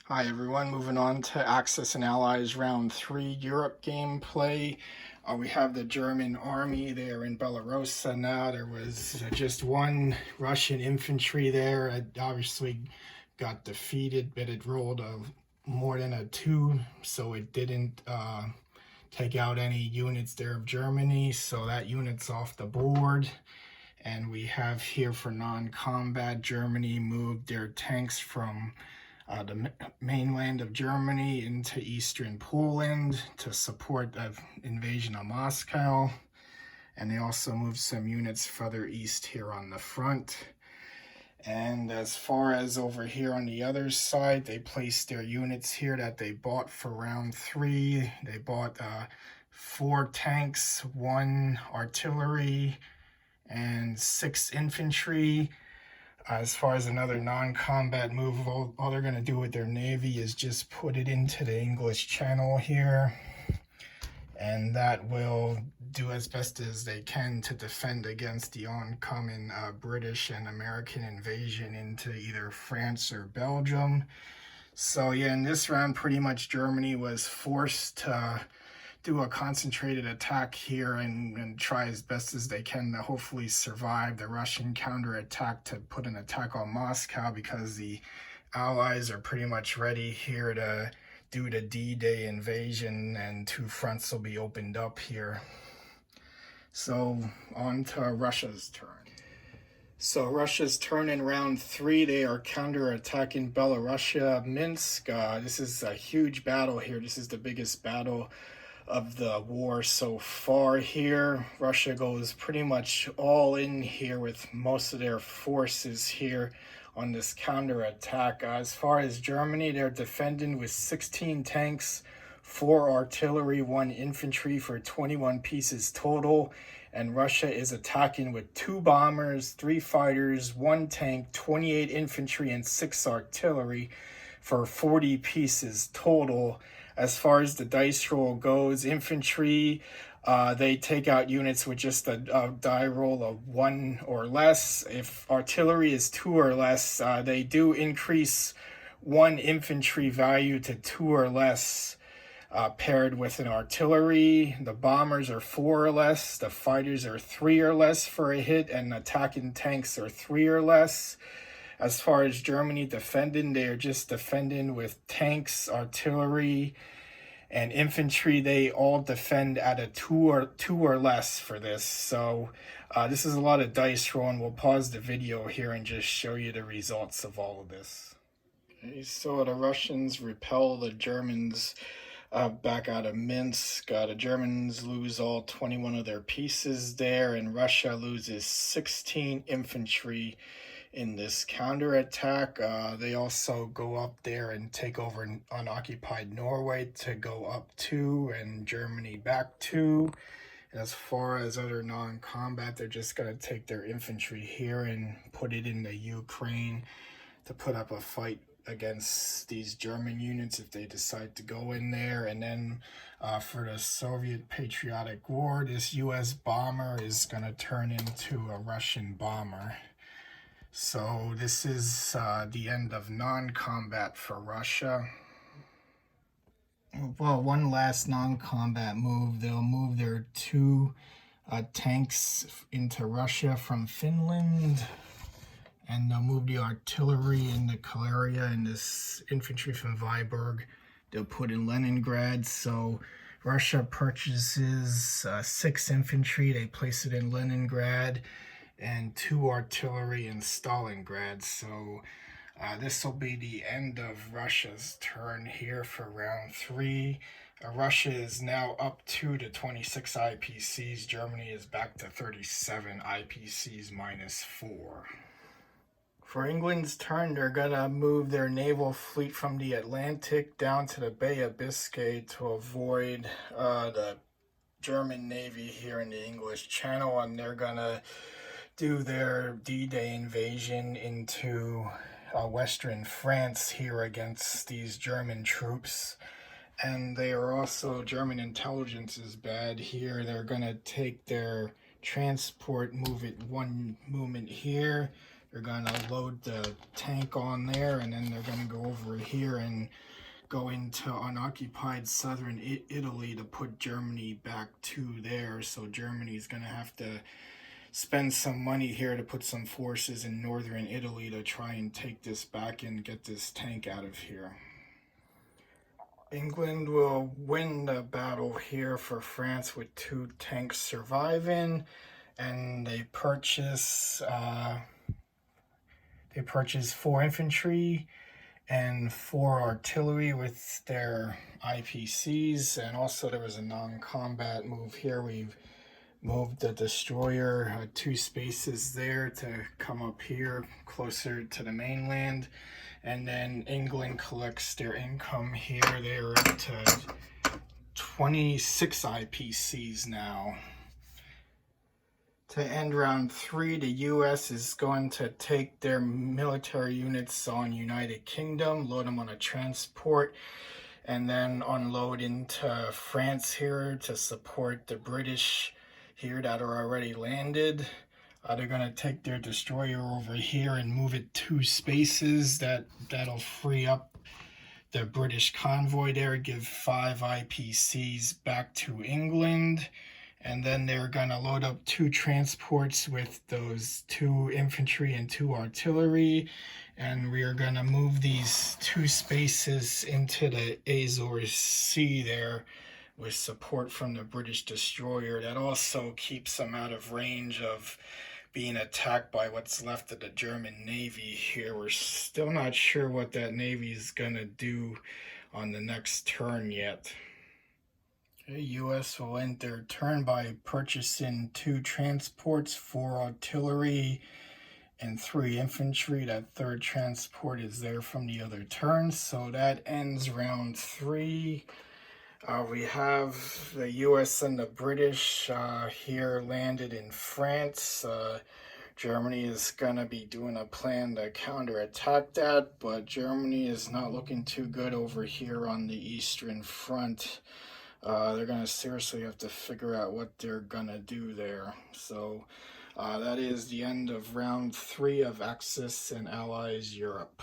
Hi everyone, moving on to Axis and Allies Round 3 Europe gameplay. We have the German army there in Belarus now. There was just one Russian infantry there. It obviously got defeated, but it rolled more than a 2, so it didn't take out any units there of Germany, so that unit's off the board. And we have here for non-combat, Germany moved their tanks from the mainland of Germany into eastern Poland to support the invasion of Moscow. And they also moved some units further east here on the front. And as far as over here on the other side, they placed their units here that they bought for round 3. They bought 4 tanks, 1 artillery, and 6 infantry. As far as another non-combat move, all they're going to do with their navy is just put it into the English Channel here, and that will do as best as they can to defend against the oncoming British and American invasion into either France or Belgium. So yeah, in this round, pretty much Germany was forced to do a concentrated attack here and try as best as they can to hopefully survive the Russian counterattack to put an attack on Moscow, because the Allies are pretty much ready here to do the D-Day invasion, and 2 fronts will be opened up here. So on to Russia's turn. So Russia's turn in round 3. They are counterattacking Belarusia, Minsk. This is a huge battle here. This is the biggest battle of the war so far here. Russia goes pretty much all in here with most of their forces here on this counterattack. As far as Germany, they're defending with 16 tanks, 4 artillery, 1 infantry for 21 pieces total. And Russia is attacking with 2 bombers, 3 fighters, 1 tank, 28 infantry, and 6 artillery for 40 pieces total. As far as the dice roll goes, infantry, they take out units with just a die roll of 1 or less. If artillery is 2 or less, they do increase 1 infantry value to 2 or less, paired with an artillery. The bombers are 4 or less, the fighters are 3 or less for a hit, and attacking tanks are 3 or less. As far as Germany defending, they are just defending with tanks, artillery, and infantry. They all defend at a 2 or less for this. So this is a lot of dice rolling. We'll pause the video here and just show you the results of all of this. Okay, so the Russians repel the Germans back out of Minsk. The Germans lose all 21 of their pieces there, and Russia loses 16 infantry in this counterattack. They also go up there and take over unoccupied Norway to go up 2, and Germany back 2. As far as other non-combat, they're just going to take their infantry here and put it in the Ukraine to put up a fight against these German units if they decide to go in there. And then for the Soviet Patriotic War, this US bomber is going to turn into a Russian bomber. So this is the end of non-combat for Russia. Well, one last non-combat move. They'll move their 2 tanks into Russia from Finland, and they'll move the artillery in the Karelia and this infantry from Vyborg. They'll put in Leningrad. So Russia purchases 6 infantry. They place it in Leningrad, and 2 artillery in Stalingrad. So this will be the end of Russia's turn here for round 3. Russia is now up 2 to 26 IPCs. Germany is back to 37 IPCs minus 4. For England's turn, they're going to move their naval fleet from the Atlantic down to the Bay of Biscay to avoid the German Navy here in the English Channel, and they're going to do their D-Day invasion into western France here against these German troops. And they are also, German intelligence is bad here. They're going to take their transport, move it 1 movement here, They're going to load the tank on there, and then they're going to go over here and go into unoccupied southern Italy to put Germany back to there. So Germany's going to have to spend some money here to put some forces in northern Italy to try and take this back and get this tank out of here. England will win the battle here for France with 2 tanks surviving, and they purchase 4 infantry and 4 artillery with their IPCs, and also there was a non-combat move here. We've moved the destroyer 2 spaces there to come up here closer to the mainland, and then England collects their income here. They're up to 26 IPCs now. To end round 3, the US is going to take their military units on United Kingdom, load them on a transport, and then unload into France here to support the British here that are already landed. They're going to take their destroyer over here and move it 2 spaces. That'll free up the British convoy there, give 5 IPCs back to England. And then they're going to load up 2 transports with those 2 infantry and 2 artillery. And we are going to move these 2 spaces into the Azores Sea there with support from the British destroyer. That also keeps them out of range of being attacked by what's left of the German Navy here. We're still not sure what that Navy is going to do on the next turn yet. The U.S. will end their turn by purchasing 2 transports, 4 artillery, and 3 infantry. That 3rd transport is there from the other turn. So that ends round 3. We have the U.S. and the British here landed in France. Germany is going to be doing a plan to counterattack that, but Germany is not looking too good over here on the Eastern Front. They're going to seriously have to figure out what they're going to do there. So that is the end of round 3 of Axis and Allies Europe.